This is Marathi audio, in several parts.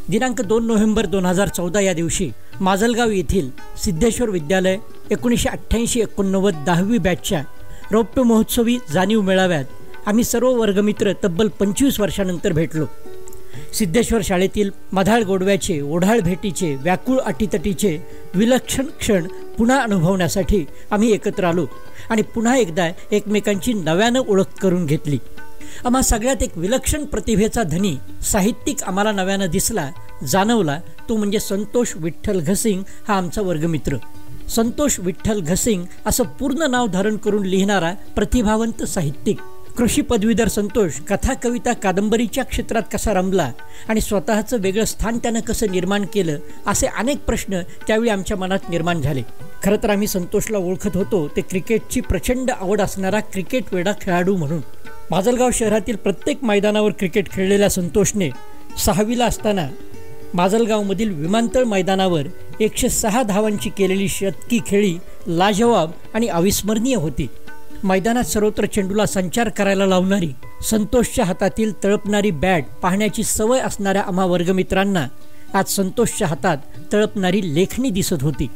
दिनांक 2 नोव्हेंबर 2014 या दिवशी माजलगाव येथील सिद्धेश्वर विद्यालय 1988-89 10वी बॅचच्या रौप्य महोत्सवी जाणीव मेळाव्यात आम्ही सर्व वर्गमित्र तब्बल 25 वर्षानंतर भेटलो। सिद्धेश्वर शाळेतील मधाळ गोडव्याचे, ओढाळ भेटीचे, व्याकुळ अटीतटीचे विलक्षण क्षण पुन्हा अनुभवण्यासाठी आम्ही एकत्र आलो आणि पुन्हा एकदा एकमेकांची नव्यानं ओळख करून घेतली। आम्हा सगळ्यात एक विलक्षण प्रतिभेचा धनी साहित्यिक आम्हाला नव्यानं दिसला, जाणवला, तो म्हणजे संतोष विठ्ठल घसिंग हा आमचा वर्गमित्र। संतोष विठ्ठल घसिंग असं पूर्ण नाव धारण करून लिहिणारा प्रतिभावंत साहित्यिक। कृषी पदवीधर संतोष कथा, कविता, कादंबरीच्या क्षेत्रात कसा रमला आणि स्वतःचं वेगळं स्थान त्यानं कसं निर्माण केलं, असे अनेक प्रश्न त्यावेळी आमच्या मनात निर्माण झाले। खरं तर आम्ही संतोषला ओळखत होतो ते क्रिकेटची प्रचंड आवड असणारा क्रिकेट वेडा खेळाडू म्हणून। माजलगाव शहरातील प्रत्येक मैदानावर क्रिकेट खेळलेल्या संतोषने 6वीला असताना माजलगावमधील विमानतळ मैदानावर 106 धावांची केलेली शतकी खेळी लाजवाब आणि अविस्मरणीय होती। मैदानात सर्वत्र चेंडूला संचार करायला लावणारी, संतोषच्या हातातील तळपणारी बॅट पाहण्याची सवय असणाऱ्या आम्हा वर्गमित्रांना आज संतोषच्या हातात तळपणारी लेखणी दिसत होती।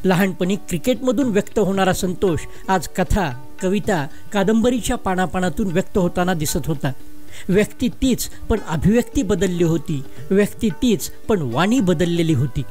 लहानपणी क्रिकेटमधून व्यक्त होणारा संतोष आज कथा, कविता, कादंबरीच्या पानापानातून व्यक्त होताना दिसत होता। व्यक्ती तीच पण अभिव्यक्ती बदलली होती, व्यक्ती तीच पण वाणी बदललेली होती।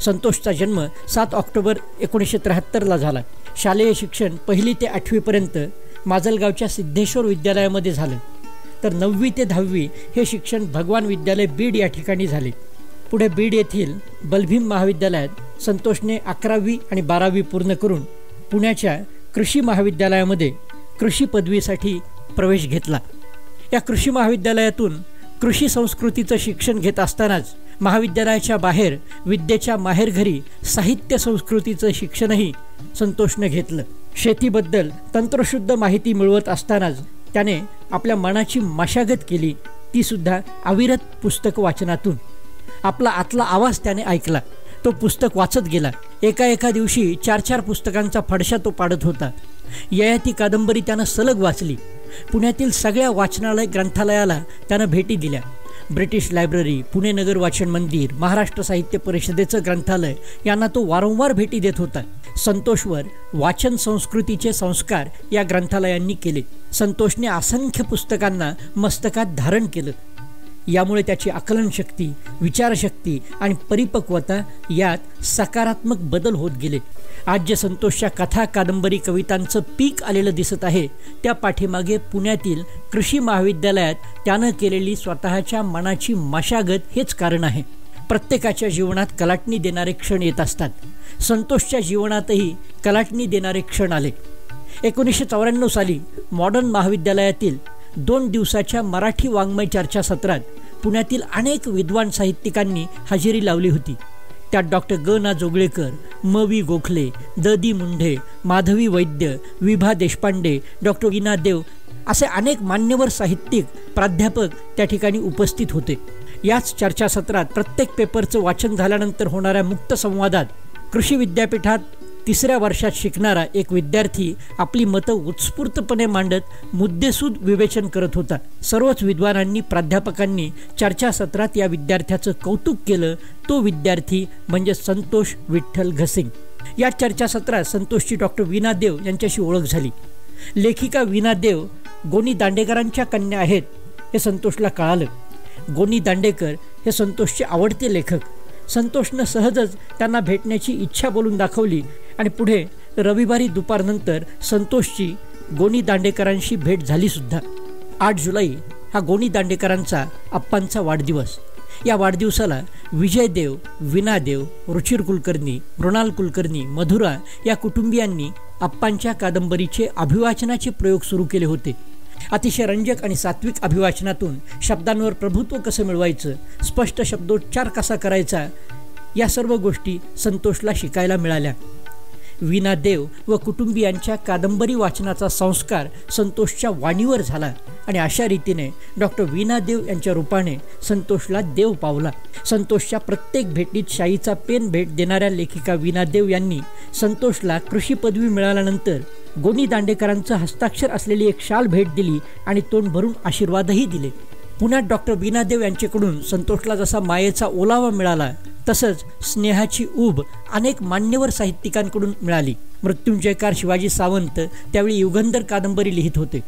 संतोषचा जन्म 7 ऑक्टोबर 1973ला झाला। शालेय शिक्षण 1ली ते 8वी पर्यंत माजलगावच्या सिद्धेश्वर विद्यालयामध्ये झालं, तर 9वी ते 10वी हे शिक्षण भगवान विद्यालय बीड या ठिकाणी झाले। पुढे बीड येथील बलभीम महाविद्यालयात संतोषने 11वी आणि 12वी पूर्ण करून पुण्याच्या कृषी महाविद्यालयामध्ये कृषी पदवीसाठी प्रवेश घेतला। या कृषी महाविद्यालयातून कृषी संस्कृतीचं शिक्षण घेत असतानाच महाविद्यालयाच्या बाहेर विद्येच्या माहेरघरी साहित्य संस्कृतीचं शिक्षणही संतोषने घेतलं। शेतीबद्दल तंत्रशुद्ध माहिती मिळवत असतानाच त्याने आपल्या मनाची मशागत केली, ती सुद्धा अविरत पुस्तक वाचनातून। आपला आतला आवाज त्याने ऐकला, तो पुस्तक वाचत गेला। एका दिवशी 4 पुस्तकांचा फडशा तो पाडत होता। ययाती कादंबरी त्यानं सलग वाचली। पुण्यातील सगळ्या वाचनालय ग्रंथालयाला त्यानं भेटी दिल्या। ब्रिटिश लायब्ररी, पुणे नगर वाचन मंदिर, महाराष्ट्र साहित्य परिषदेचं ग्रंथालय यांना तो वारंवार भेटी देत होता। संतोषवर वाचन संस्कृतीचे संस्कार या ग्रंथालयांनी केले। संतोषने असंख्य पुस्तकांना मस्तकात धारण केलं। यामुळे त्याची आकलन शक्ती, विचारशक्ती आणि परिपक्वता यात सकारात्मक बदल होत गेले। आज जे संतोषच्या कथा, कादंबरी, कवितांचं पीक आलेलं दिसत आहे, त्या पाठीमागे पुण्यातील कृषी महाविद्यालयात त्यानं केलेली स्वतःच्या मनाची मशागत हेच कारण आहे। प्रत्येकाच्या जीवनात कलाटणी देणारे क्षण येत असतात। संतोषच्या जीवनातही कलाटणी देणारे क्षण आले। 1994 साली मॉडर्न महाविद्यालयातील 2 दिवसाच्या मराठी वाङ्मय चर्चा सत्रात पुण्यातील अनेक विद्वान साहित्यिकांनी हजेरी लावली होती। त्यात डॉक्टर ग ना जोगळेकर, म वी गोखले, द दी मुंढे, माधवी वैद्य, विभा देशपांडे, डॉक्टर वीणा देव असे अनेक मान्यवर साहित्यिक, प्राध्यापक त्या ठिकाणी उपस्थित होते। याच चर्चासत्रात प्रत्येक पेपरचं वाचन झाल्यानंतर होणाऱ्या मुक्त संवादात कृषी विद्यापीठात 3ऱ्या वर्षात शिकणारा एक विद्यार्थी आपली मतं उत्स्फूर्तपणे मांडत मुद्देसूद विवेचन करत होता। सर्वच विद्वानांनी, प्राध्यापकांनी चर्चासत्रात या विद्यार्थ्याचं कौतुक केलं। तो विद्यार्थी म्हणजे संतोष विठ्ठल घसिंग। या चर्चासत्रात संतोषची डॉक्टर वीणा देव यांच्याशी ओळख झाली। लेखिका वीणा देव गोनी दांडेकरांच्या कन्या आहेत हे संतोषला कळालं। गोनी दांडेकर हे संतोषचे आवडते लेखक। संतोषनं सहजच त्यांना भेटण्याची इच्छा बोलून दाखवली आणि पुढे रविवारी दुपारनंतर संतोषची गोनी दांडेकरांशी भेट झाली सुद्धा। 8 जुलै हा गोनी दांडेकरांचा आप्पांचा वाढदिवस। या वाढदिवसाला विजय देव, वीणा देव, रुचिर कुलकर्णी, मृणाल कुलकर्णी, मधुरा या कुटुंबियांनी आप्पांच्या कादंबरीचे अभिवाचनाचे प्रयोग सुरू केले होते। अतिशय रंजक आणि सात्विक अभिवाचनातून शब्दांवर प्रभुत्व कसं मिळवायचं, स्पष्ट शब्दोच्चार कसा करायचा, या सर्व गोष्टी संतोषला शिकायला मिळाल्या। वीणा देव व कुटुंबियांच्या कादंबरी वाचनाचा संस्कार संतोषच्या वाणीवर झाला आणि अशा रीतीने डॉक्टर वीणा देव यांच्या रूपाने संतोषला देव पावला। संतोषच्या प्रत्येक भेटीत शाईचा पेन भेट देणाऱ्या लेखिका वीणा देव यांनी संतोषला कृषी पदवी मिळाल्यानंतर गोनी दांडेकरांचं हस्ताक्षर असलेली एक शाल भेट दिली आणि तोंड भरून आशीर्वादही दिले। पुण्यात डॉक्टर बीनादेव यांच्याकडून संतोषला जसा मायेचा ओलावा मिळाला तसंच स्नेहाची ऊब अनेक मान्यवर साहित्यिकांकडून मिळाली. मृत्युंजयकार शिवाजी सावंत त्यावेळी युगंधर कादंबरी लिहित होते.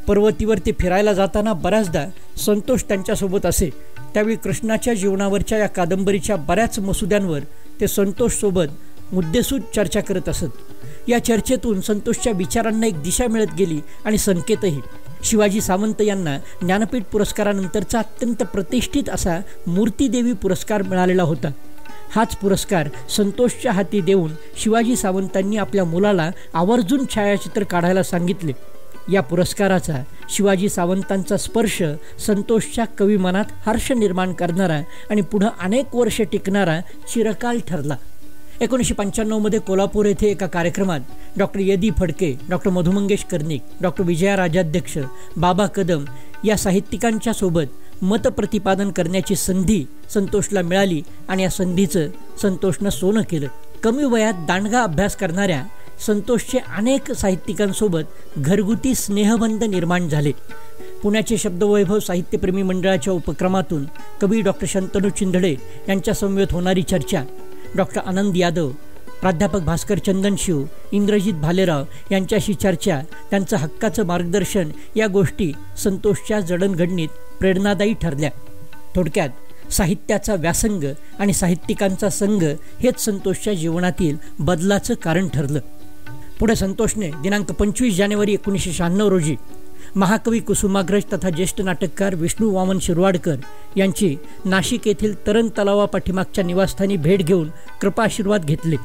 पर्वतीवर ते फिरायला जाताना बऱ्याचदा संतोष त्यांच्यासोबत असे. त्यावेळी कृष्णाच्या जीवनावरच्या या कादंबरीच्या बऱ्याच मसुद्यांवर ते संतोषसोबत मुद्देसूद चर्चा करत असत. या चर्चेतून संतोषच्या विचारांना एक दिशा मिळत गेली आणि संकेतही. शिवाजी सावंत यांना ज्ञानपीठ पुरस्कारानंतरचा अत्यंत प्रतिष्ठित असा मूर्तीदेवी पुरस्कार मिळालेला होता. हाच पुरस्कार संतोषच्या हाती देऊन शिवाजी सावंतांनी आपल्या मुलाला आवर्जून छायाचित्र काढायला सांगितले. या पुरस्काराचा शिवाजी सावंतांचा स्पर्श संतोषच्या कविमनात हर्ष निर्माण करणारा आणि पुढे अनेक वर्ष टिकणारा चिरकाल ठरला. 1995 कोल्हापूर येथे एका कार्यक्रमात डॉक्टर यदी फडके, डॉक्टर मधु मंगेश कर्णिक, डॉक्टर विजया राजाध्यक्ष, बाबा कदम या साहित्यिकांच्या सोबत मत प्रतिपादन करण्याची संधी संतोषला मिळाली आणि या संधीचं संतोषनं सोनं केलं. कमी वयात दांडगा अभ्यास करणाऱ्या संतोषचे अनेक साहित्यिकांसोबत घरगुती स्नेहबंध निर्माण झाले. पुण्याचे शब्दवैभव साहित्यप्रेमी मंडळाच्या उपक्रमातून कवी डॉक्टर शंतनू चिंधडे यांच्या समवेत होणारी चर्चा, डॉक्टर आनंद यादव, प्राध्यापक भास्कर चंदनशिव, इंद्रजित भालेराव यांच्याशी चर्चा, त्यांचं हक्काचं मार्गदर्शन या गोष्टी संतोषच्या जडणघडणीत प्रेरणादायी ठरल्या. थोडक्यात साहित्याचा व्यासंग आणि साहित्यिकांचा संघ हेच संतोषच्या जीवनातील बदलाचं कारण ठरलं. पुढे संतोषने दिनांक 25 जानेवारी 1996 रोजी महाकवी कुसुमाग्रज तथा ज्येष्ठ नाटककार विष्णू वामन शिरवाडकर यांची नाशिक येथील तरण तलावापाठीमागच्या निवासस्थानी भेट घेऊन कृपाशीर्वाद घेतले.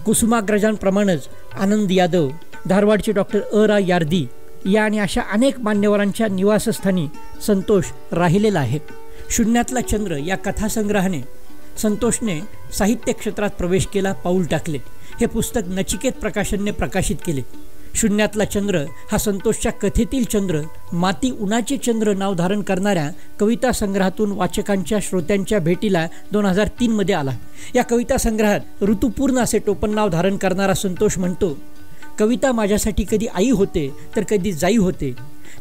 कुसुमाग्रजांप्रमाणेच आनंद यादव, धारवाडचे डॉक्टर रा यार्दी या आणि अशा अनेक मान्यवरांच्या निवासस्थानी संतोष राहिलेला आहे. शून्यातला चंद्र या कथासंग्रहाने संतोषने साहित्य क्षेत्रात प्रवेश केला, पाऊल टाकले. हे पुस्तक नचिकेत प्रकाशनने प्रकाशित केले. शून्यातला चंद्र हा संतोषच्या कथेतील चंद्र माती उन्हाचे चंद्र नाव धारण करणाऱ्या कविता संग्रहातून वाचकांच्या श्रोत्यांच्या भेटीला 2003 मध्ये आला. या कविता संग्रहात ऋतुपूर्ण असे टोपण नाव धारण करणारा संतोष म्हणतो, कविता माझ्यासाठी कधी आई होते तर कधी जाई होते.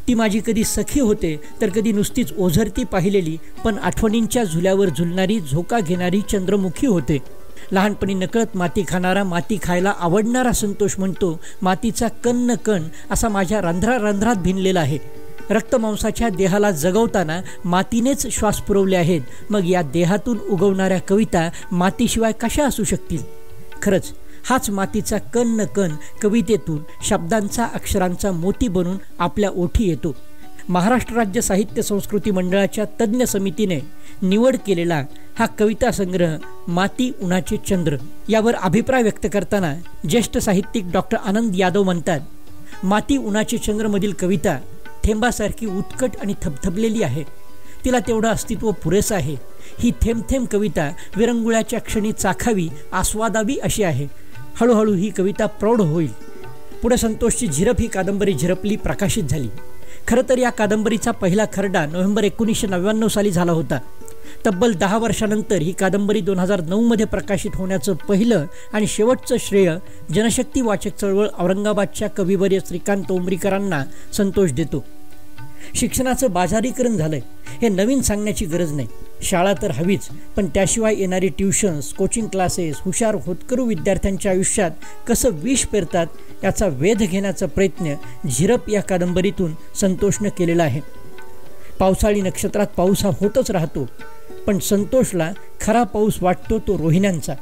ती माझी कधी सखी होते तर कधी नुसतीच ओझरती पाहिलेली पण आठवणींच्या झुल्यावर झुलणारी झोका घेणारी चंद्रमुखी होते. लहानपणी नकळत माती खाणारा, माती खायला आवडणारा संतोष म्हणतो, मातीचा कण न कण असा माझ्या रंध्रात भिनलेला आहे. रक्तमांसाच्या देहाला जगवताना मातीनेच श्वास पुरवले आहेत. मग या देहातून उगवणाऱ्या कविता मातीशिवाय कशा असू शकतील? खरंच हाच मातीचा कण न कण कवितेतून शब्दांचा, अक्षरांचा मोती बनून आपल्या ओठी येतो. महाराष्ट्र राज्य साहित्य संस्कृती मंडळाच्या तज्ज्ञ समितीने निवड केलेला हा कविता संग्रह माती उन्हाचे चंद्र यावर अभिप्राय व्यक्त करताना ज्येष्ठ साहित्यिक डॉक्टर आनंद यादव म्हणतात, माती उन्हाचे चंद्रमधील कविता थेंबासारखी उत्कट आणि थबथबलेली आहे. तिला तेवढं अस्तित्व पुरेसं आहे. ही थेंब थेंब कविता विरंगुळ्याच्या क्षणी चाखावी, आस्वादावी अशी आहे. हळूहळू ही कविता प्रौढ होईल. पुढे संतोषची झिरप ही कादंबरी झिरपली, प्रकाशित झाली. खरं तर या कादंबरीचा पहिला खरडा नोव्हेंबर 1999 साली झाला होता. तब्बल 10 वर्षानंतर ही कादंबरी 2009 मध्ये प्रकाशित होण्याचं पहिलं आणि शेवटचं श्रेय जनशक्ती वाचक चळवळ औरंगाबादच्या कविवर्य श्रीकांत उमरीकरांना संतोष देतो. शिक्षणाचं बाजारीकरण झालंय हे नवीन सांगण्याची गरज नाही. शाळा तर हवीच, पण त्याशिवाय येणारी ट्युशन्स, कोचिंग क्लासेस हुशार होतकरू विद्यार्थ्यांच्या आयुष्यात कसं विष पेरतात याचा वेध घेण्याचा प्रयत्न झिरप या कादंबरीतून संतोषनं केलेला आहे. पावसाळी नक्षत्रात पाऊस हा होतच राहतो, पण संतोषला खरा पाऊस वाटतो तो रोहिण्यांचा,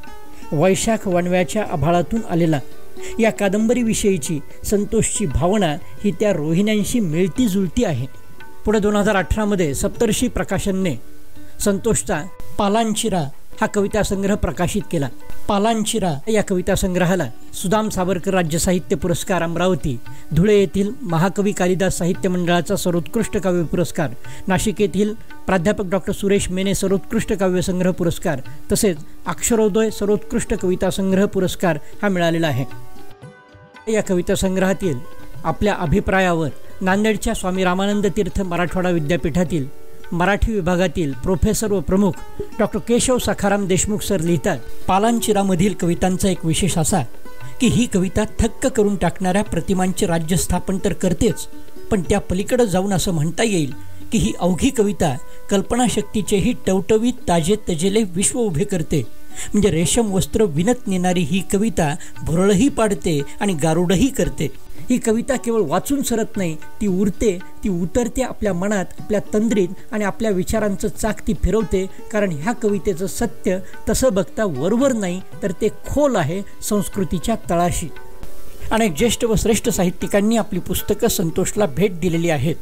वैशाख वणव्याच्या आभाळातून आलेला. या कादंबरीविषयीची संतोषची भावना ही त्या रोहिण्यांशी मिळती जुळती आहे. पुढे 2018 मध्ये सप्तर्षी प्रकाशनने संतोषचा पालांचिरा हा कविता संग्रह प्रकाशित केला. पालांचिरा या कविता संग्रहाला सुदाम सावरकर राज्य साहित्य पुरस्कार अमरावती, धुळे येथील महाकवी कालिदास साहित्य मंडळाचा सर्वोत्कृष्ट काव्य पुरस्कार, नाशिक येथील प्राध्यापक डॉक्टर सुरेश मेने सर्वोत्कृष्ट काव्य संग्रह पुरस्कार तसेच अक्षरोदय सर्वोत्कृष्ट कविता संग्रह पुरस्कार हा मिळालेला आहे. या कविता संग्रहातील आपल्या अभिप्रायावर नांदेडच्या स्वामी रामानंद तीर्थ मराठवाडा विद्यापीठातील मराठी विभागातील प्रोफेसर व प्रमुख डॉक्टर केशव सखाराम देशमुख सर लिहितात, पालांचिरामधील कवितांचा एक विशेष असा की ही कविता थक्क करून टाकणाऱ्या प्रतिमांचे राज्य स्थापन तर करतेच, पण त्या पलीकडे जाऊन असं म्हणता येईल की की ही अवघी कविता कल्पनाशक्तीचेही टवटवीत ताजे तजेले विश्व उभे करते. म्हणजे रेशम वस्त्र विणत नेणारी ही कविता भुरळही पाडते आणि गारुडही करते. ही कविता केवळ वाचून सरत नाही, ती उरते, ती उतरते आपल्या मनात, आपल्या तंद्रीत आणि आपल्या विचारांचं चाक ती फिरवते. कारण ह्या कवितेचं सत्य तसं बघता वरवर नाही, तर ते खोल आहे संस्कृतीच्या तळाशी. अनेक ज्येष्ठ व श्रेष्ठ साहित्यिकांनी आपली पुस्तकं संतोषला भेट दिलेली आहेत.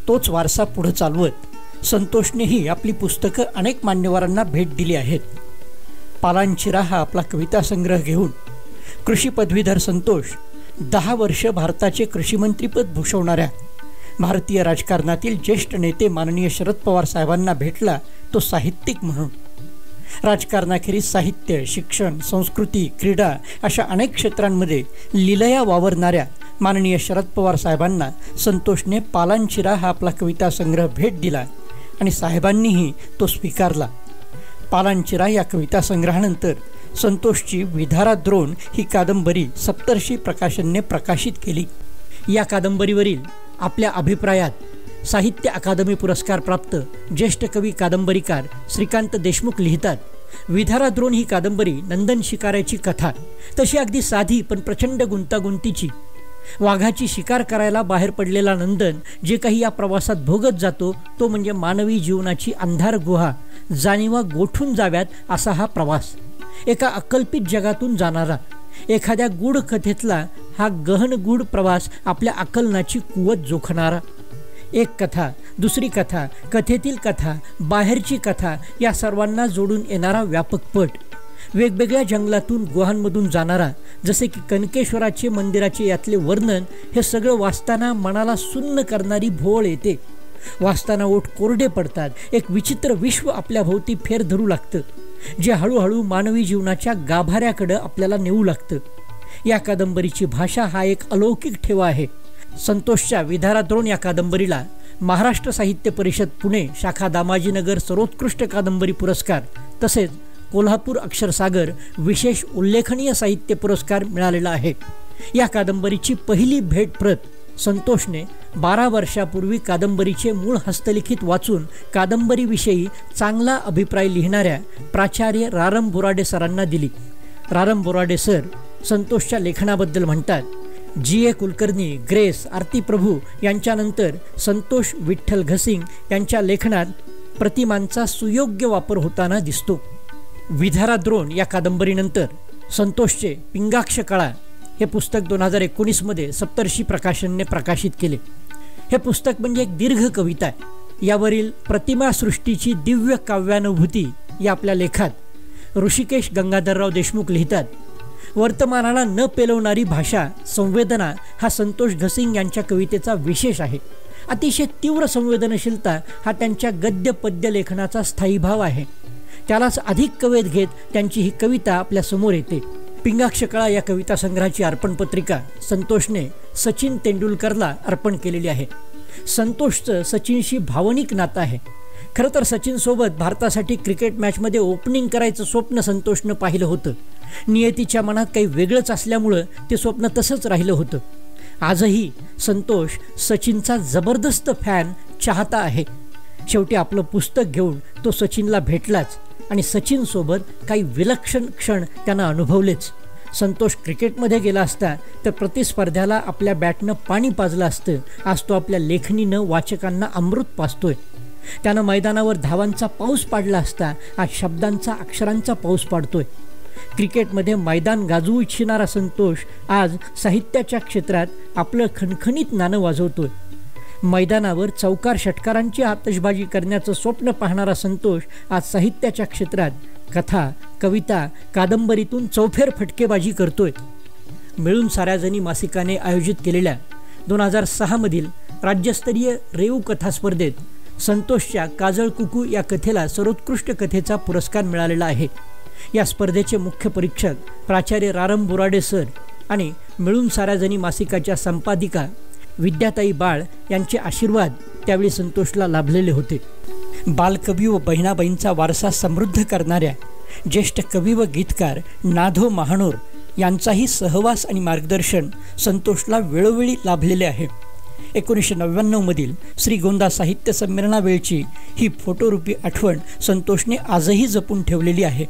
तोच वारसा पुढे चालवत संतोषनेही आपली पुस्तकं अनेक मान्यवरांना भेट दिली आहेत. पालांचिरा हा आपला कविता संग्रह घेऊन कृषी पदवीधर संतोष 10 वर्ष भारताचे कृषीमंत्रीपद भूषवणाऱ्या भारतीय राजकारणातील ज्येष्ठ नेते माननीय शरद पवार साहेबांना भेटला, तो साहित्यिक म्हणून. राजकारणाखेरीज साहित्य, शिक्षण, संस्कृती, क्रीडा अशा अनेक क्षेत्रांमध्ये लीलया वावरणाऱ्या माननीय शरद पवार साहेबांना संतोषने पालांचिरा हा आपला कविता संग्रह भेट दिला आणि साहेबांनीही तो स्वीकारला. पालांचिरा या कविता संग्रहानंतर संतोषची विधारा द्रोण ही कादंबरी सप्तर्षी प्रकाशनने प्रकाशित केली. या कादंबरीवरील आपल्या अभिप्रायात साहित्य अकादमी पुरस्कार प्राप्त ज्येष्ठ कवी कादंबरीकार श्रीकांत देशमुख लिहितात, विधारा द्रोण ही कादंबरी नंदन शिकाऱ्याची कथा, तशी अगदी साधी पण प्रचंड गुंतागुंतीची. वाघाची शिकार करायला बाहेर पडलेला नंदन जे काही या प्रवासात भोगत जातो तो म्हणजे मानवी जीवनाची अंधार गुहा, जाणीवा गोठून जाव्यात असा हा प्रवास. एका अकल्पित जगातून जाणारा, एखाद्या गूढ कथेतला हा गहन गूढ प्रवास आपल्या आकलनाची कुवत जोखणारा. एक कथा, दुसरी कथा, कथेतील कथा, बाहेरची कथा या सर्वांना जोडून येणारा व्यापक पट. वेगवेगळ्या जंगलातून गुहांमधून जाणारा, जसे की कनकेश्वराचे मंदिराचे यातले वर्णन, हे सगळं वाचताना मनाला सुन्न करणारी भोवळ येते. वाचताना ओठ कोरडे पडतात. एक विचित्र विश्व आपल्या भोवती फेर धरू लागतं, जे हळूहळू मानवी जीवनाच्या गाभाऱ्याकडे आपल्याला नेऊ लागतं. या कादंबरीची भाषा हा एक अलौकिक ठेवा आहे. संतोषच्या विधारा द्रोण या कादंबरीला महाराष्ट्र साहित्य परिषद पुणे शाखा दामाजीनगर सर्वोत्कृष्ट कादंबरी पुरस्कार, तसेच कोल्हापूर अक्षरसागर विशेष उल्लेखनीय साहित्य पुरस्कार मिळालेला आहे. या कादंबरीची पहिली भेट प्रत संतोषने 12 वर्षापूर्वी कादंबरीचे मूळ हस्तलिखित वाचून कादंबरीविषयी चांगला अभिप्राय लिहिणाऱ्या प्राचार्य रारम बोराडे सरांना दिली. रारम बोराडे सर संतोषच्या लेखनाबद्दल म्हणतात, G.A. कुलकर्णी, ग्रेस, आरती प्रभू यांच्यानंतर संतोष विठ्ठल घसिंग यांच्या लेखनात प्रतिमांचा सुयोग्य वापर होताना दिसतो. विधारा द्रोण या कादंबरीनंतर संतोषचे पिंगाक्ष कळा हे पुस्तक 2019 मध्ये सप्तर्षी प्रकाशनने प्रकाशित केले. हे पुस्तक म्हणजे एक दीर्घ कविता आहे. यावरील प्रतिमा सृष्टीची दिव्य काव्यानुभूती या आपल्या लेखात ऋषिकेश गंगाधरराव देशमुख लिहितात, वर्तमानाला न पेलवणारी भाषा, संवेदना हा संतोष घसिंग यांच्या कवितेचा विशेष आहे. अतिशय तीव्र संवेदनशीलता हा त्यांच्या गद्य पद्य लेखनाचा स्थायी भाव आहे. त्यालाच अधिक कवेत घेत त्यांची ही कविता आपल्या समोर येते. पिंगाक्ष कळा या कविता संग्रहाची अर्पण पत्रिका संतोषने सचिन तेंडुलकरला अर्पण केलेली आहे. संतोषचं सचिनशी भावनिक नातं आहे. खरं तर सचिनसोबत भारतासाठी क्रिकेट मॅचमध्ये ओपनिंग करायचं स्वप्न संतोषनं पाहिलं होतं. नियतीच्या मनात काही वेगळंच असल्यामुळं ते स्वप्न तसंच राहिलं होतं. आजही संतोष सचिनचा जबरदस्त फॅन, चाहता आहे. शेवटी आपलं पुस्तक घेऊन तो सचिनला भेटलाच आणि सचिनसोबत काही विलक्षण क्षण त्यानं अनुभवलेच. संतोष क्रिकेटमध्ये गेला असता तर प्रतिस्पर्ध्याला आपल्या बॅटनं पाणी पाजलं असतं. आज तो आपल्या लेखणीनं वाचकांना अमृत पाजतोय. त्यानं मैदानावर धावांचा पाऊस पाडला असता, आज शब्दांचा, अक्षरांचा पाऊस पाडतोय. क्रिकेटमध्ये मैदान गाजवू इच्छिणारा संतोष आज साहित्याच्या क्षेत्रात आपलं खणखणीत नाणं वाजवतोय. मैदानावर चौकार षटकारांची आतषबाजी करण्याचं स्वप्न पाहणारा संतोष आज साहित्याच्या क्षेत्रात कथा, कविता, कादंबरीतून चौफेर फटकेबाजी करतोय. मिळून साऱ्याजणी मासिकाने आयोजित केलेल्या 2006 मधील राज्यस्तरीय रेऊ कथा स्पर्धेत संतोषच्या काजळ कुकू या कथेला सर्वोत्कृष्ट कथेचा पुरस्कार मिळालेला आहे. या स्पर्धेचे मुख्य परीक्षक प्राचार्य रारम बोराडे सर आणि मिळून साऱ्याजणी मासिकाच्या संपादिका विद्याताई बाळ यांचे आशीर्वाद त्यावेळी संतोषला लाभलेले होते. बालकवी व बहिणाबाईंचा वारसा समृद्ध करणाऱ्या ज्येष्ठ कवी व गीतकार नाधो महानोर यांचाही सहवास आणि मार्गदर्शन संतोषला वेळोवेळी लाभलेले आहे. 1999मधील श्रीगोंदा साहित्य संमेलनावेळची ही फोटोरूपी आठवण संतोषने आजही जपून ठेवलेली आहे.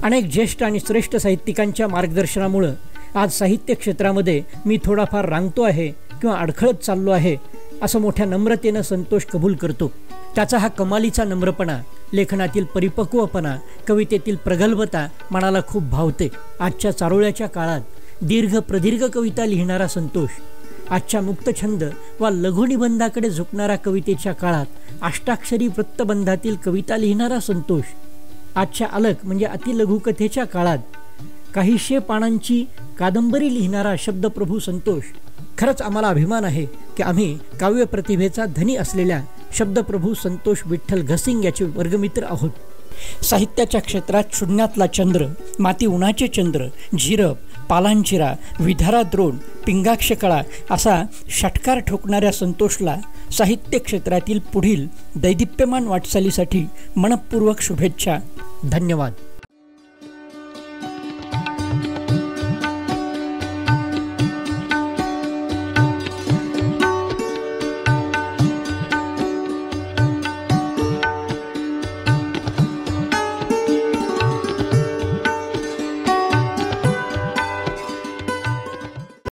अनेक ज्येष्ठ आणि श्रेष्ठ साहित्यिकांच्या मार्गदर्शनामुळं आज साहित्य क्षेत्रामध्ये मी थोडाफार रांगतो आहे किंवा अडखळत चाललो आहे असं मोठ्या नम्रतेनं संतोष कबूल करतो. त्याचा हा कमालीचा नम्रपणा, लेखनातील परिपक्वपणा, कवितेतील प्रगल्भता मनाला खूप भावते. आजच्या चारोळ्याच्या काळात दीर्घ प्रदीर्घ कविता लिहिणारा संतोष, आजच्या मुक्तछंद वा लघुनिबंधाकडे झुकणारा कवितेच्या काळात अष्टाक्षरी वृत्तबंधातील कविता लिहिणारा संतोष, आजच्या अलक म्हणजे अतिलघुकथेच्या काळात काहीशे पानांची कादंबरी लिहिणारा शब्दप्रभू संतोष. खरंच आम्हाला अभिमान आहे की आम्ही काव्य प्रतिभेचा धनी असलेल्या शब्दप्रभू संतोष विठ्ठल घसिंग याचे वर्गमित्र आहोत. साहित्याच्या क्षेत्रात शून्यातला चंद्र, माती उन्हाचे चंद्र, झिरप, पालांचिरा, विधारा द्रोण, पिंगाक्ष कळा असा षटकार ठोकणाऱ्या संतोषला साहित्य क्षेत्रातील पुढील दैदिप्यमान वाटचालीसाठी मनपूर्वक शुभेच्छा. धन्यवाद.